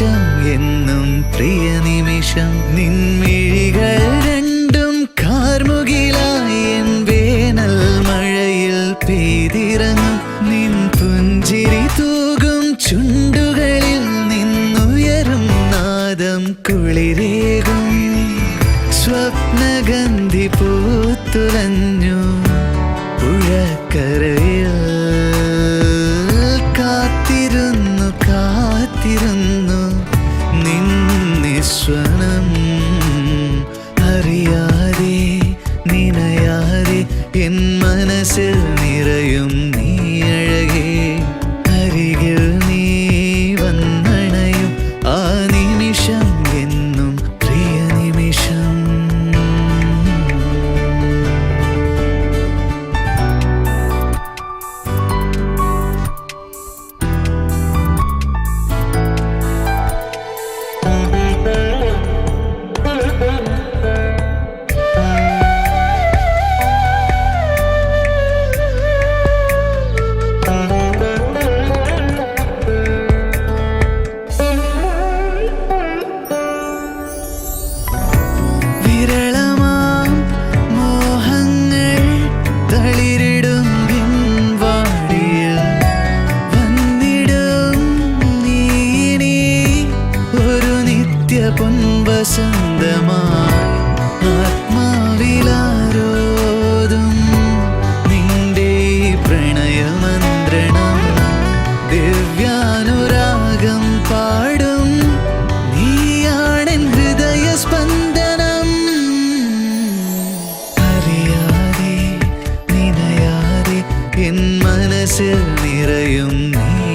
നിമിഷം എന്നും പ്രിയ നിമിഷം നിൻമിഴികൾ രണ്ടും കാർമുകിലായി എൻ വേനൽ മഴയിൽ പെയ്തിറങ്ങും നിൻ പുഞ്ചിരി തൂകും ചുണ്ടുകളിൽ നിന്നുയരും നാദം കുളിരേകും സ്വപ്നഗന്ധി പൂത്തുലഞ്ഞു പുഴക്കരയിൽ കാത്തിരുന്നു നിന്നിസ്വനം അറിയാതെ നിനയാതെ എൻ മനസ്സിൽ നിറയും നീ അഴകേ അരികിൽ നീ വന്നണയും ആ നിമിഷം എന്നും പ്രിയ നിമിഷം. പൊൻവസന്തമായി ആത്മാവിലാരോതും നിന്റെ പ്രണയമന്ത്രണം ദിവ്യാനുരാഗം പാടും നീയാണെൻ ഹൃദയ സ്പന്ദനം അറിയാതെ നിനയാതെ എൻ മനസ്സിൽ നിറയും നീ